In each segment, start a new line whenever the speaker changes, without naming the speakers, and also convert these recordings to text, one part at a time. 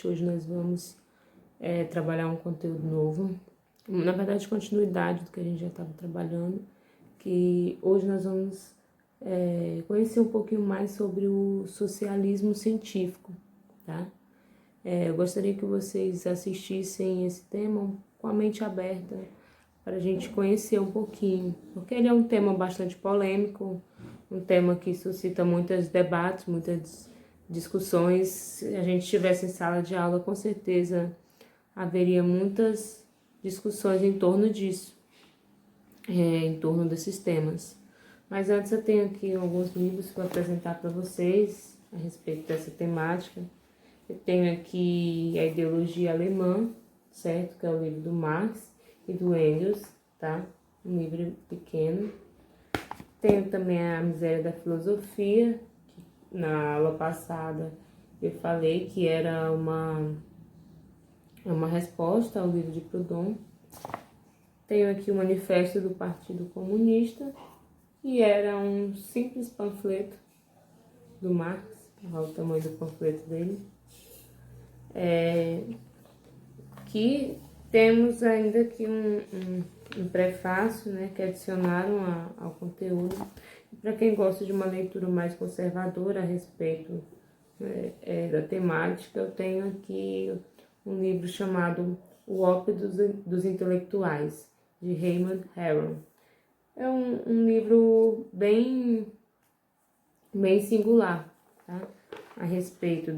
podcast. Hoje nós vamos trabalhar um conteúdo novo, na verdade continuidade do que a gente já estava trabalhando, que hoje nós vamos conhecer um pouquinho mais sobre o socialismo científico, tá? Eu gostaria que vocês assistissem esse tema com a mente aberta, para a gente conhecer um pouquinho, porque ele é um tema bastante polêmico, um tema que suscita muitos debates, muitas discussões. Se a gente estivesse em sala de aula, com certeza haveria muitas discussões em torno disso, em torno desses temas. Mas antes eu tenho aqui alguns livros para apresentar para vocês a respeito dessa temática. Eu tenho aqui a Ideologia Alemã, certo? Que é o livro do Marx e do Engels, tá? Um livro pequeno. Tenho também a Miséria da Filosofia, que na aula passada eu falei que era uma resposta ao livro de Proudhon. Tenho aqui o Manifesto do Partido Comunista, que era um simples panfleto do Marx, olha o tamanho do panfleto dele. Que temos ainda aqui um prefácio, né, que adicionaram ao conteúdo. Para quem gosta de uma leitura mais conservadora a respeito da temática, eu tenho aqui um livro chamado O Ópio dos Intelectuais, de Raymond Aron. É um livro bem singular, tá? A respeito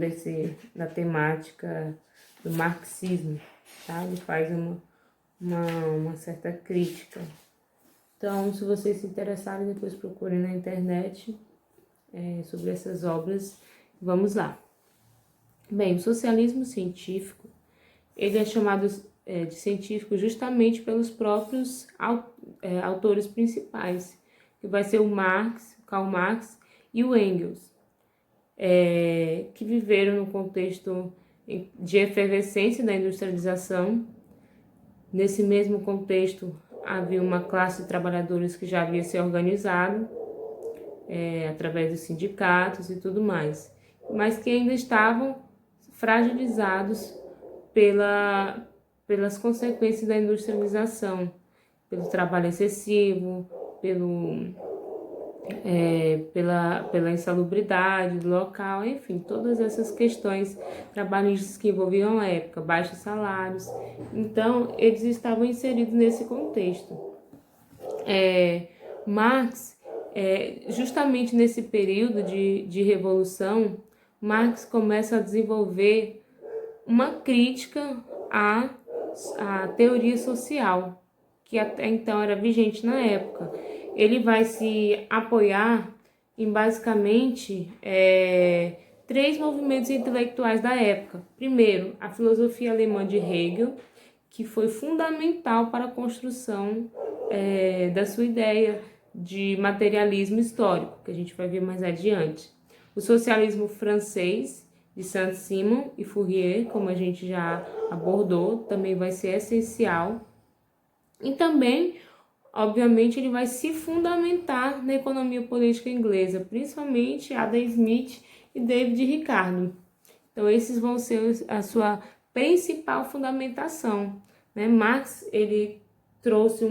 da temática do marxismo, tá? Ele faz uma certa crítica. Então, se vocês se interessarem, depois procurem na internet sobre essas obras. Vamos lá. Bem, o socialismo científico, ele é chamado de científico justamente pelos próprios autores principais, que vai ser o Marx, Karl Marx e o Engels, que viveram no contexto de efervescência da industrialização. Nesse mesmo contexto, havia uma classe de trabalhadores que já havia se organizado através dos sindicatos e tudo mais, mas que ainda estavam fragilizados pelas consequências da industrialização, pelo trabalho excessivo, pela insalubridade do local, enfim, todas essas questões trabalhistas que envolviam a época, baixos salários. Então, eles estavam inseridos nesse contexto. Marx, justamente nesse período de revolução, Marx começa a desenvolver uma crítica à teoria social, que até então era vigente na época. Ele vai se apoiar em basicamente 3 movimentos intelectuais da época. Primeiro, a filosofia alemã de Hegel, que foi fundamental para a construção da sua ideia de materialismo histórico, que a gente vai ver mais adiante. O socialismo francês, de Saint-Simon e Fourier, como a gente já abordou, também vai ser essencial. E também, obviamente, ele vai se fundamentar na economia política inglesa, principalmente Adam Smith e David Ricardo. Então, esses vão ser a sua principal fundamentação, né? Marx, ele trouxe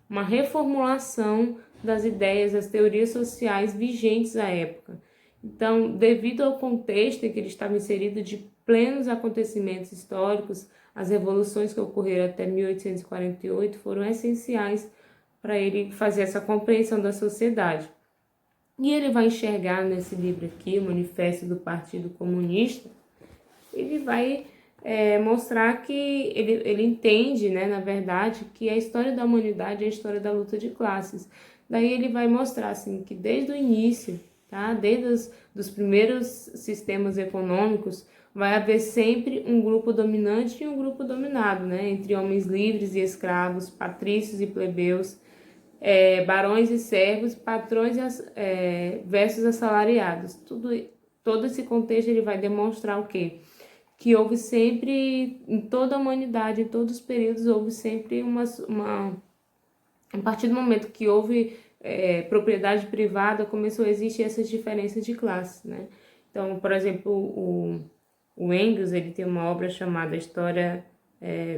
uma reformulação das ideias, das teorias sociais vigentes à época. Então, devido ao contexto em que ele estava inserido de plenos acontecimentos históricos, as revoluções que ocorreram até 1848 foram essenciais para ele fazer essa compreensão da sociedade. E ele vai enxergar nesse livro aqui, o Manifesto do Partido Comunista, ele vai mostrar que ele entende, né, na verdade, que a história da humanidade é a história da luta de classes. Daí ele vai mostrar assim, que desde o início, tá, desde os primeiros sistemas econômicos, vai haver sempre um grupo dominante e um grupo dominado, né, entre homens livres e escravos, patrícios e plebeus, barões e servos, patrões versus assalariados. Todo esse contexto ele vai demonstrar o quê? Que houve sempre, em toda a humanidade, em todos os períodos, houve sempre a partir do momento que houve propriedade privada, começou a existir essas diferenças de classe, né? Então, por exemplo, O Engels, ele tem uma obra chamada História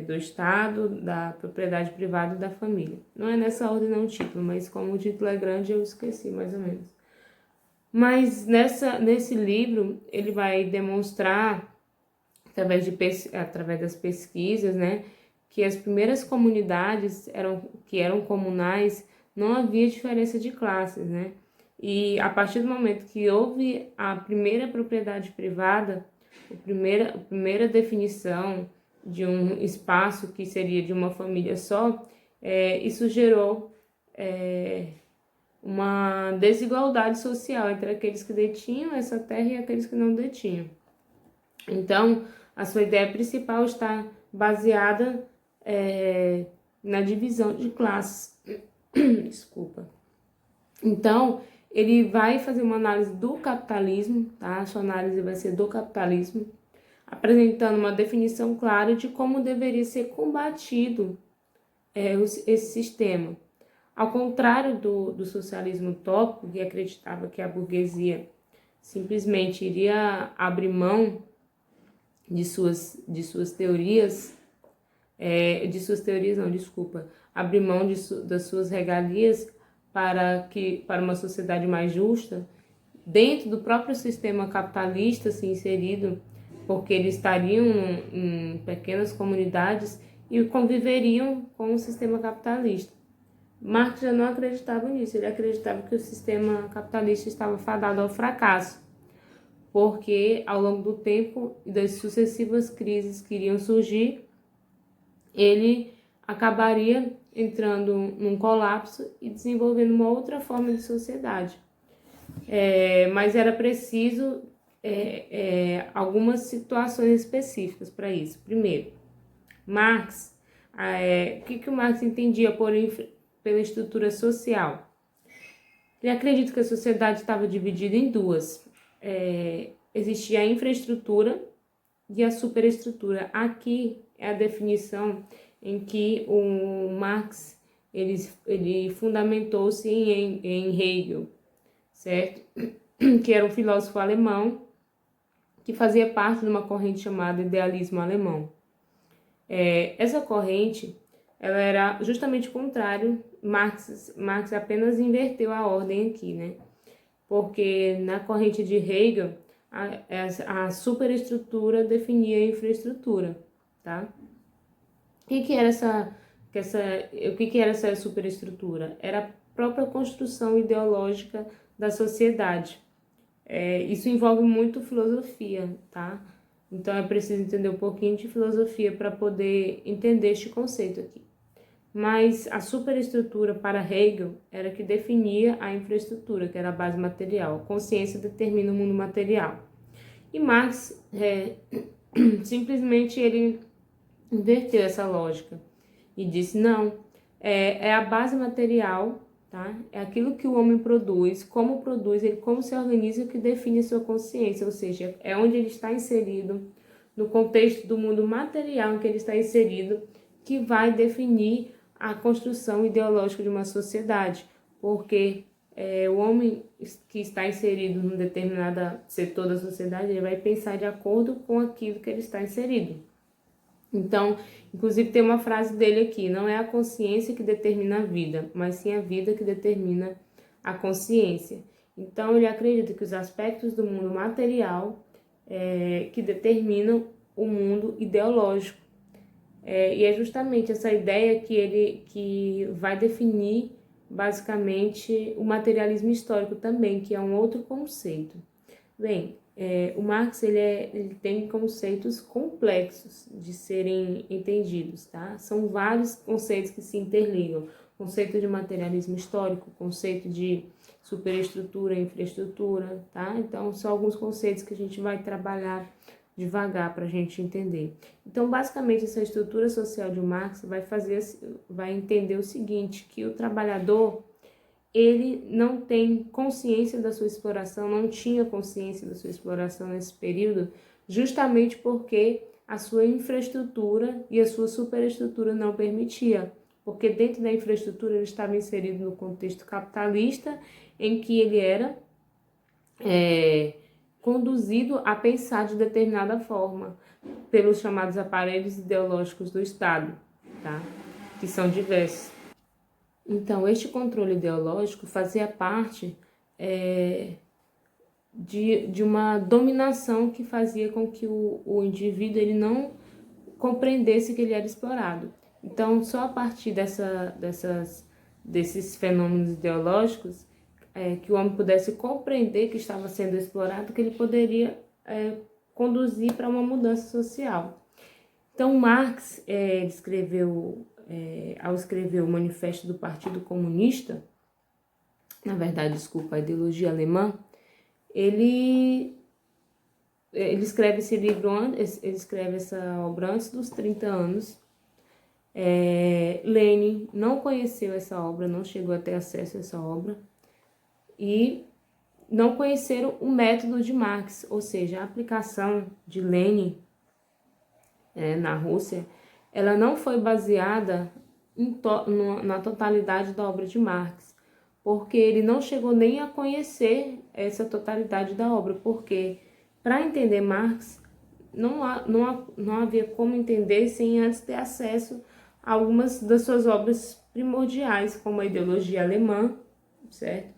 do Estado, da Propriedade Privada e da Família. Não é nessa ordem não o título, mas como o título é grande eu esqueci mais ou menos. Mas nesse livro ele vai demonstrar, através das pesquisas, né, que as primeiras comunidades que eram comunais, não havia diferença de classes, né? E a partir do momento que houve a primeira propriedade privada, a primeira definição de um espaço que seria de uma família só, isso gerou uma desigualdade social entre aqueles que detinham essa terra e aqueles que não detinham. Então, a sua ideia principal está baseada na divisão de classes. Desculpa. Então, ele vai fazer uma análise do capitalismo, tá? A sua análise vai ser do capitalismo, apresentando uma definição clara de como deveria ser combatido esse sistema. Ao contrário do socialismo utópico, que acreditava que a burguesia simplesmente iria abrir mão de suas teorias, abrir mão das suas regalias para uma sociedade mais justa, dentro do próprio sistema capitalista se inserido, porque eles estariam em pequenas comunidades e conviveriam com o sistema capitalista. Marx já não acreditava nisso, ele acreditava que o sistema capitalista estava fadado ao fracasso, porque ao longo do tempo e das sucessivas crises que iriam surgir, ele acabaria entrando num colapso e desenvolvendo uma outra forma de sociedade. Mas era preciso algumas situações específicas para isso. Primeiro, Marx, o que o Marx entendia pela estrutura social? Ele acredita que a sociedade estava dividida em duas. Existia a infraestrutura e a superestrutura. Aqui é a definição em que o Marx ele fundamentou-se em Hegel, certo? Que era um filósofo alemão que fazia parte de uma corrente chamada idealismo alemão. Essa corrente ela era justamente o contrário. Marx apenas inverteu a ordem aqui, né? Porque na corrente de Hegel a superestrutura definia a infraestrutura, tá? O que era essa superestrutura? Era a própria construção ideológica da sociedade. Isso envolve muito filosofia, tá? Então é preciso entender um pouquinho de filosofia para poder entender este conceito aqui. Mas a superestrutura para Hegel era que definia a infraestrutura, que era a base material. A consciência determina o mundo material. E Marx simplesmente ele inverteu essa lógica e disse, não, é a base material, tá? É aquilo que o homem produz, como se organiza, que define a sua consciência, ou seja, é onde ele está inserido, no contexto do mundo material em que ele está inserido, que vai definir a construção ideológica de uma sociedade, porque o homem que está inserido num determinado setor da sociedade, ele vai pensar de acordo com aquilo que ele está inserido. Então, inclusive tem uma frase dele aqui, não é a consciência que determina a vida, mas sim a vida que determina a consciência. Então, ele acredita que os aspectos do mundo material que determinam o mundo ideológico. E é justamente essa ideia que vai definir basicamente o materialismo histórico também, que é um outro conceito. Bem, o Marx ele tem conceitos complexos de serem entendidos, tá? São vários conceitos que se interligam. Conceito de materialismo histórico, conceito de superestrutura, infraestrutura, tá? Então, são alguns conceitos que a gente vai trabalhar devagar para a gente entender. Então, basicamente, essa estrutura social de Marx vai entender o seguinte, que o trabalhador, ele não tem consciência da sua exploração, não tinha consciência da sua exploração nesse período, justamente porque a sua infraestrutura e a sua superestrutura não permitia, porque dentro da infraestrutura ele estava inserido no contexto capitalista, em que ele era conduzido a pensar de determinada forma, pelos chamados aparelhos ideológicos do Estado, tá? Que são diversos. Então, este controle ideológico fazia parte de uma dominação que fazia com que o indivíduo ele não compreendesse que ele era explorado. Então, só a partir desses fenômenos ideológicos que o homem pudesse compreender que estava sendo explorado, que ele poderia conduzir para uma mudança social. Então, Marx ao escrever o Manifesto do Partido Comunista, na verdade, desculpa, a ideologia alemã, ele escreve esse livro, ele escreve essa obra antes dos 30 anos. Lenin não conheceu essa obra, não chegou a ter acesso a essa obra, e não conheceram o método de Marx, ou seja, a aplicação de Lenin na Rússia, ela não foi baseada na totalidade da obra de Marx, porque ele não chegou nem a conhecer essa totalidade da obra, porque para entender Marx não havia como entender sem antes ter acesso a algumas das suas obras primordiais, como a ideologia alemã, certo?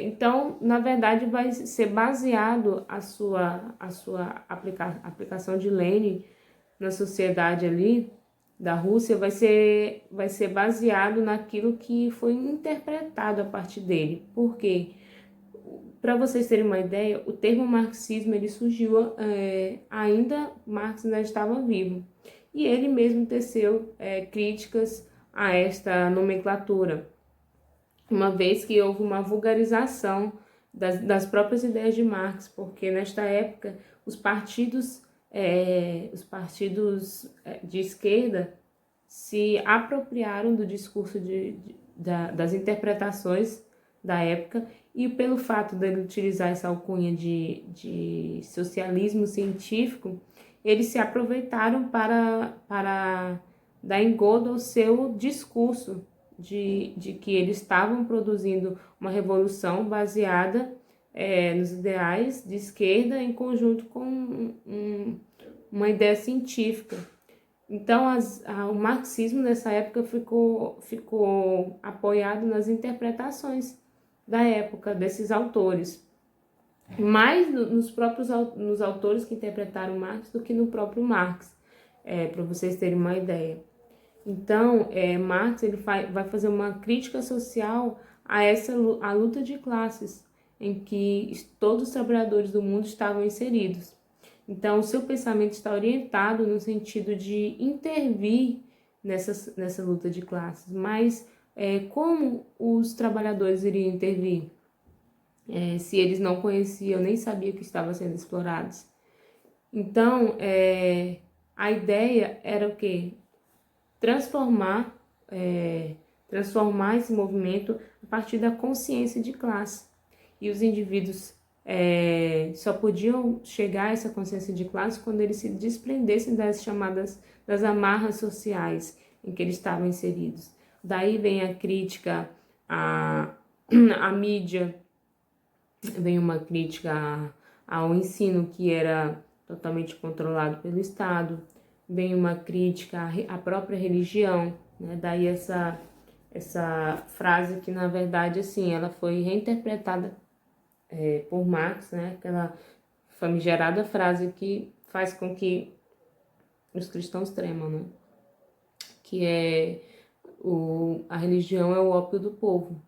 Então, na verdade, vai ser baseado a sua aplicação de Lenin na sociedade ali da Rússia, vai ser baseado naquilo que foi interpretado a partir dele. Por quê? Para vocês terem uma ideia, o termo marxismo ele surgiu ainda Marx ainda estava vivo, e ele mesmo teceu críticas a esta nomenclatura, uma vez que houve uma vulgarização das próprias ideias de Marx, porque nesta época os partidos de esquerda se apropriaram do discurso das interpretações da época, e pelo fato dele utilizar essa alcunha de socialismo científico, eles se aproveitaram para dar engodo ao seu discurso de que eles estavam produzindo uma revolução baseada nos ideais de esquerda em conjunto com uma ideia científica. Então, o marxismo nessa época ficou apoiado nas interpretações da época desses autores, mais nos autores que interpretaram Marx do que no próprio Marx, para vocês terem uma ideia. Então, Marx ele vai fazer uma crítica social a luta de classes em que todos os trabalhadores do mundo estavam inseridos. Então, o seu pensamento está orientado no sentido de intervir nessa luta de classes, mas como os trabalhadores iriam intervir se eles não conheciam, nem sabiam que estavam sendo explorados? Então, a ideia era o quê? Transformar esse movimento a partir da consciência de classe. E os indivíduos só podiam chegar a essa consciência de classe quando eles se desprendessem das amarras sociais em que eles estavam inseridos. Daí vem a crítica à mídia, vem uma crítica ao ensino que era totalmente controlado pelo Estado, vem uma crítica à própria religião, né? Daí essa frase que, na verdade, assim, ela foi reinterpretada por Marx, né? Aquela famigerada frase que faz com que os cristãos tremam, né? Que a religião é o ópio do povo,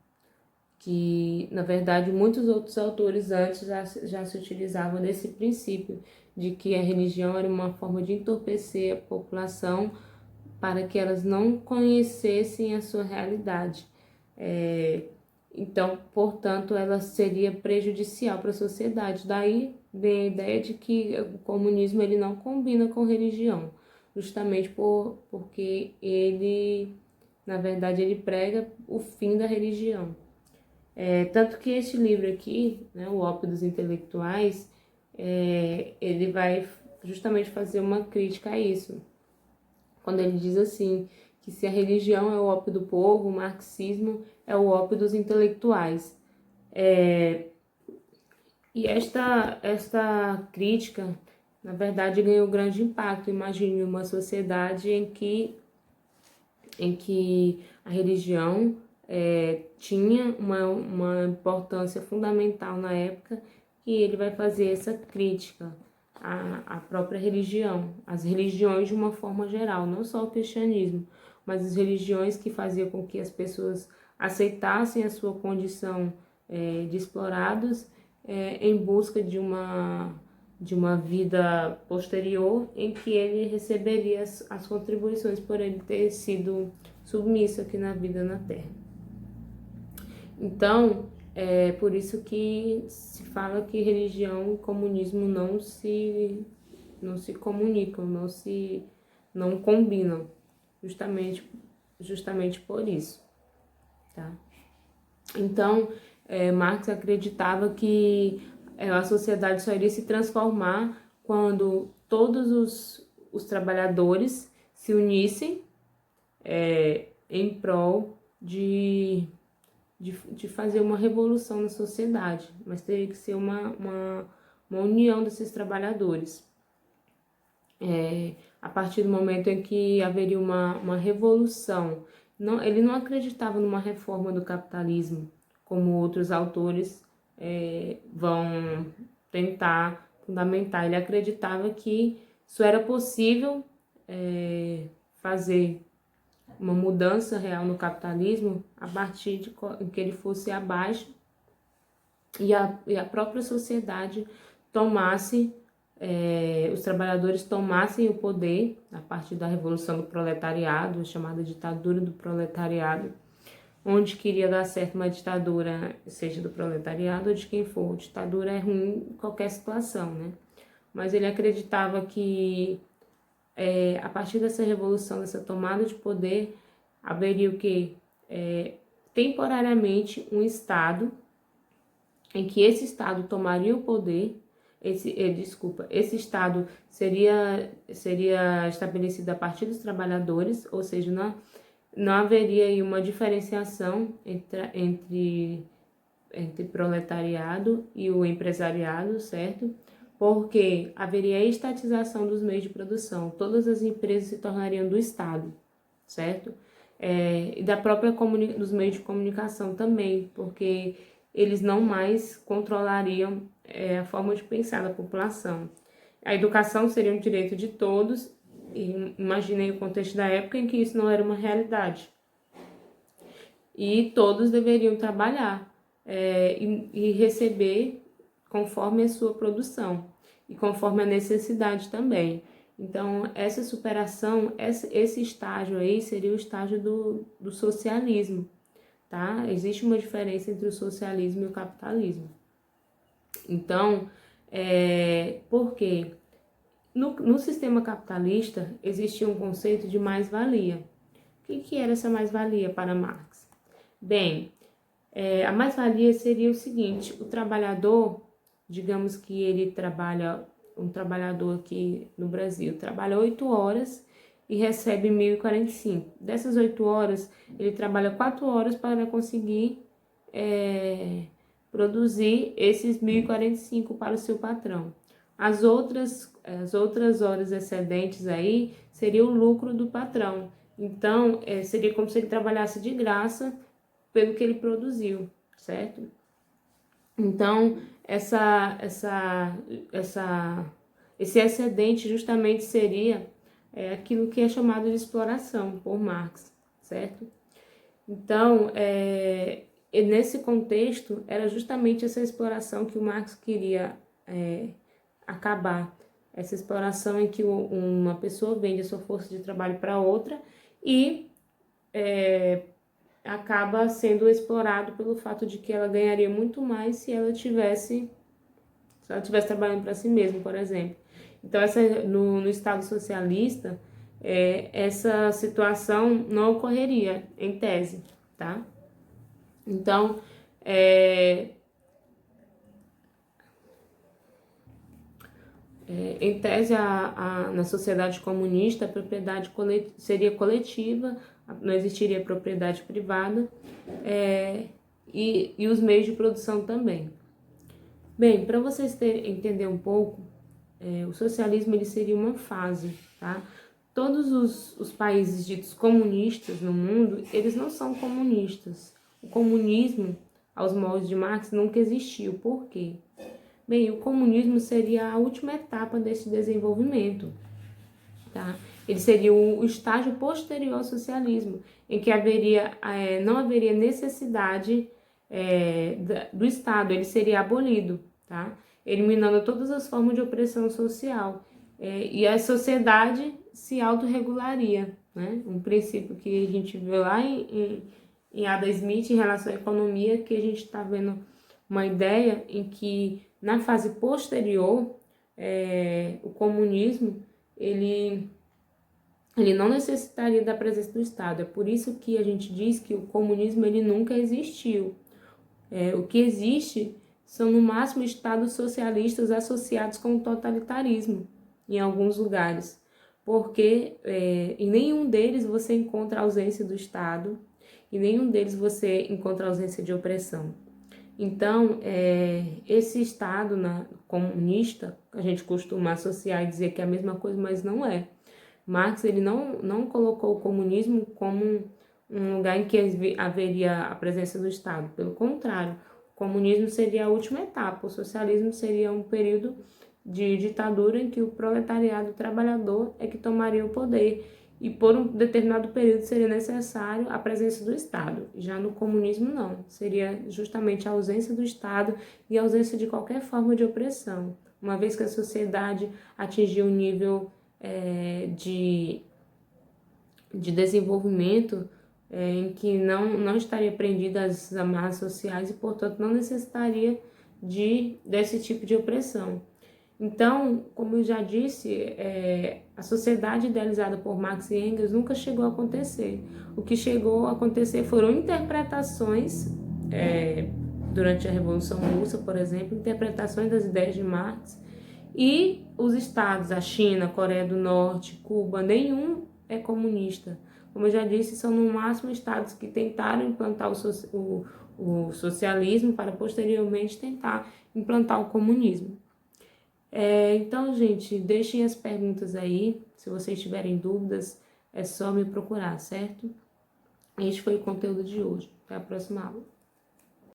que, na verdade, muitos outros autores antes já se utilizavam desse princípio, de que a religião era uma forma de entorpecer a população para que elas não conhecessem a sua realidade. Então, portanto, ela seria prejudicial para a sociedade. Daí vem a ideia de que o comunismo ele não combina com religião, justamente porque ele, na verdade, ele prega o fim da religião. Tanto que este livro aqui, né, O Ópio dos Intelectuais, ele vai justamente fazer uma crítica a isso. Quando ele diz assim, que se a religião é o ópio do povo, o marxismo é o ópio dos intelectuais. E esta crítica, na verdade, ganhou grande impacto. Imagine uma sociedade em que a religião tinha uma importância fundamental na época, e ele vai fazer essa crítica à própria religião, às religiões de uma forma geral, não só o cristianismo, mas as religiões que faziam com que as pessoas aceitassem a sua condição de explorados em busca de uma vida posterior, em que ele receberia as contribuições por ele ter sido submisso aqui na vida na Terra. Então, é por isso que se fala que religião e comunismo não se comunicam, não combinam, justamente por isso, tá? Então, Marx acreditava que a sociedade só iria se transformar quando todos os trabalhadores se unissem em prol de fazer uma revolução na sociedade, mas teria que ser uma união desses trabalhadores. A partir do momento em que haveria uma revolução, ele não acreditava numa reforma do capitalismo, como outros autores vão tentar fundamentar. Ele acreditava que isso era possível fazer uma mudança real no capitalismo a partir de que ele fosse abaixo e a própria sociedade tomasse, os trabalhadores tomassem o poder a partir da Revolução do Proletariado, chamada ditadura do proletariado, onde queria dar certo uma ditadura, seja do proletariado ou de quem for. Ditadura é ruim em qualquer situação, né? Mas ele acreditava que a partir dessa revolução, dessa tomada de poder, haveria o quê? Temporariamente um Estado, em que esse Estado tomaria o poder, esse Estado seria estabelecido a partir dos trabalhadores, ou seja, não haveria aí uma diferenciação entre proletariado e o empresariado, certo? Porque haveria a estatização dos meios de produção, todas as empresas se tornariam do Estado, certo? E da própria dos meios de comunicação também, porque eles não mais controlariam a forma de pensar da população. A educação seria um direito de todos, e imaginei o contexto da época em que isso não era uma realidade. E todos deveriam trabalhar e receber conforme a sua produção e conforme a necessidade também. Então, essa superação, esse estágio aí seria o estágio do socialismo, tá? Existe uma diferença entre o socialismo e o capitalismo. Então, por quê? No sistema capitalista, existia um conceito de mais-valia. O que era essa mais-valia para Marx? Bem, a mais-valia seria o seguinte: o trabalhador, digamos que ele trabalha, um trabalhador aqui no Brasil, trabalha 8 horas e recebe 1.045. Dessas 8 horas, ele trabalha 4 horas para conseguir produzir esses 1.045 para o seu patrão. As outras horas excedentes aí seria o lucro do patrão. Então, seria como se ele trabalhasse de graça pelo que ele produziu, certo? Então, esse excedente justamente seria aquilo que é chamado de exploração por Marx, certo? Então, nesse contexto, era justamente essa exploração que o Marx queria acabar. Essa exploração em que uma pessoa vende a sua força de trabalho para outra e acaba sendo explorado pelo fato de que ela ganharia muito mais se ela tivesse trabalhando para si mesma, por exemplo. Então, no Estado socialista, essa situação não ocorreria, em tese, tá? Então, em tese, na sociedade comunista, a propriedade seria coletiva, não existiria propriedade privada, e os meios de produção também. Bem, para vocês entender um pouco, o socialismo ele seria uma fase, tá? Todos os países ditos comunistas no mundo, eles não são comunistas. O comunismo, aos moldes de Marx, nunca existiu. Por quê? Bem, o comunismo seria a última etapa desse desenvolvimento, tá? Ele seria o estágio posterior ao socialismo, em que não haveria necessidade do Estado, ele seria abolido, tá? Eliminando todas as formas de opressão social. E a sociedade se autorregularia, né? Um princípio que a gente vê lá em Adam Smith em relação à economia, que a gente está vendo uma ideia em que na fase posterior o comunismo ele não necessitaria da presença do Estado. É por isso que a gente diz que o comunismo ele nunca existiu. O que existe são no máximo estados socialistas associados com o totalitarismo em alguns lugares, porque em nenhum deles você encontra a ausência do Estado, em nenhum deles você encontra a ausência de opressão. Então, esse Estado comunista, a gente costuma associar e dizer que é a mesma coisa, mas não é. Marx ele não colocou o comunismo como um lugar em que haveria a presença do Estado. Pelo contrário, o comunismo seria a última etapa, o socialismo seria um período de ditadura em que o proletariado trabalhador é que tomaria o poder e por um determinado período seria necessário a presença do Estado. Já no comunismo não, seria justamente a ausência do Estado e a ausência de qualquer forma de opressão, uma vez que a sociedade atingiu um nível de desenvolvimento em que não estaria prendida às amarras sociais e, portanto, não necessitaria desse tipo de opressão. Então, como eu já disse, a sociedade idealizada por Marx e Engels nunca chegou a acontecer. O que chegou a acontecer foram interpretações, durante a Revolução Russa, por exemplo, interpretações das ideias de Marx, e os estados, a China, a Coreia do Norte, Cuba, nenhum é comunista. Como eu já disse, são no máximo estados que tentaram implantar o socialismo para posteriormente tentar implantar o comunismo. Então, gente, deixem as perguntas aí. Se vocês tiverem dúvidas, é só me procurar, certo? Este foi o conteúdo de hoje. Até a próxima aula.